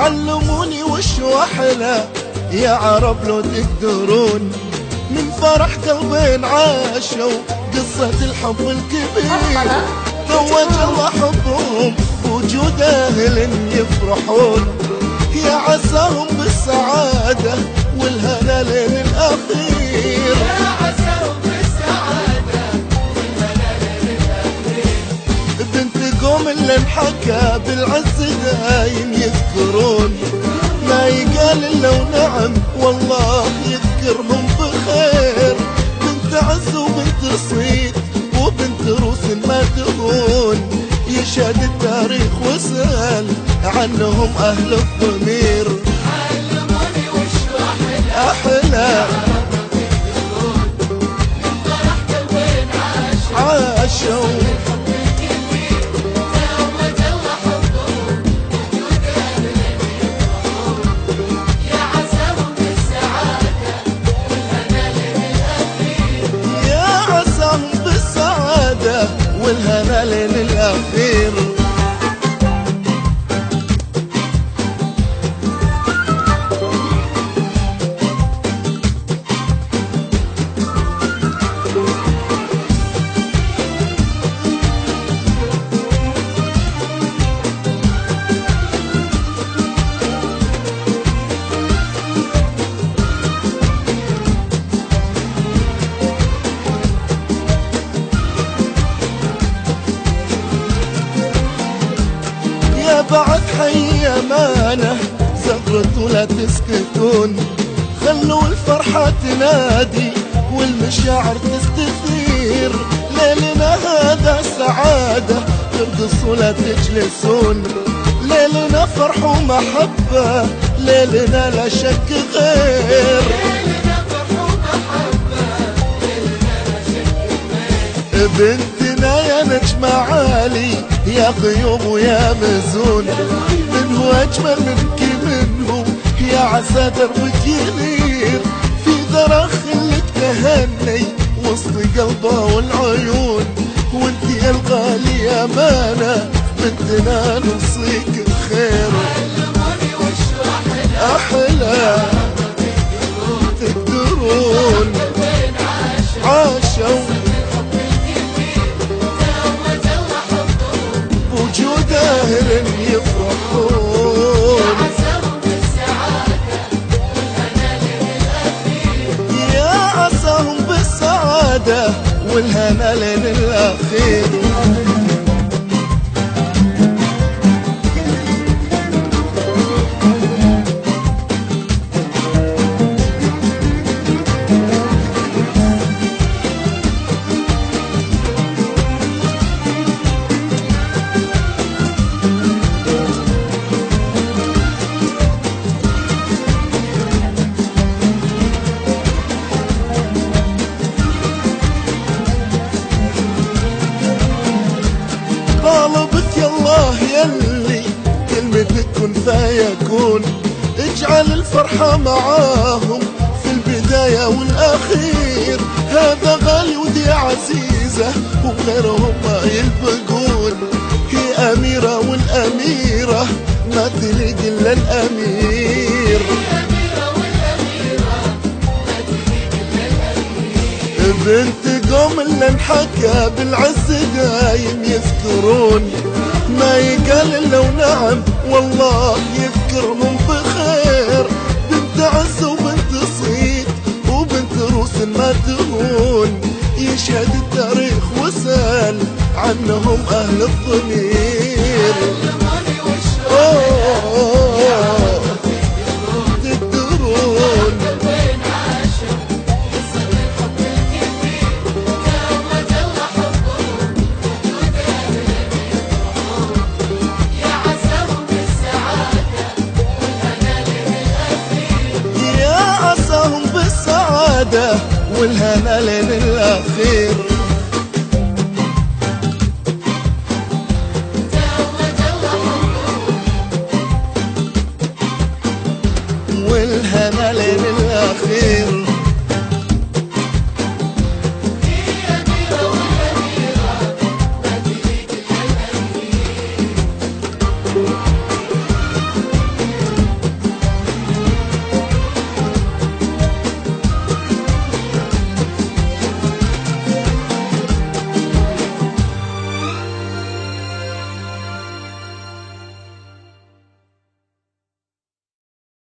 علموني وش أحلى يا عرب لو تقدرون، من فرح قلبين عاشوا قصة الحب الكبير. زوج الله حبهم وجود أهل يفرحون، يا عساهم بالسعادة والهنا لين الأخير. يا عساهم بالسعادة والهنا لين الأخير. بنت قوم اللي انحكى بالعز دايم يذكرون، ما يقال الا ونعم والله يذكرهم بخير. بنت عز وبنت صيد وبنت روس ما تهون، يشهد التاريخ وسأل عنهم أهل الضمير. علموني وش أحلى أحلى من فرح قلبين عاشوا الحب الكبير. زوج الله حبهم وجود أهل يفرحون، يا عساهم بالسعادة والهنا لين الأخير. يا عساهم بالسعادة والهنا لين الأخير. بعد حي أمانة زغرت ولا تسكتون، خلوا الفرحة تنادي والمشاعر تستثير. ليلنا هذا سعادة ترقص ولا تجلسون، ليلنا فرح ومحبة ليلنا لا شك غير. ليلنا فرح ومحبة ليلنا لا شك غير. بنتنا يا نجم عالي يا غيوم ويا مزون، منه أجمل منك منه يا عسى دربك ينير. في ذرى خلك تهني وسط قلبه والعيون، وانتي الغالي أمانة بنتنا نوصيك الخير. علموني وش أحلى أحلى تقدرون قلبين عاشوا الحب الكبير. زوج الله حبهم وجود أهل يفرحون، عساهم بالسعادة والهنا لين الأخير. يا عساهم بالسعادة والهنا لين الأخير. طالبك يا الله يلي كلمتك كن فيكون، اجعل الفرحة معاهم في البداية والأخير. هذا غالي ودي عزيزة وغيرهم ما يلبقون، هي أميرة والأميرة ما تليق إلا الأمير. الأميرة والأميرة ما تليق إلا الأمير. بنت قوم اللي انحكى بالعز دايم يذكرون، ما يقال الا ونعم والله يذكرهم بخير. بنت عز وبنت صيد وبنت روس ما تهون، يشهد التاريخ وسأل عنهم أهل الضمير. علموني وش تقدرون قلبين عاشوا قصة الحب الكبير. زوج الله حبهم وجود أهل يفرحون، يا عساهم بالسعادة والهنا لين الأخير. يا عساهم بالسعادة والهنا لين الأخير. زوج الله حبهم والهنا لين الأخير.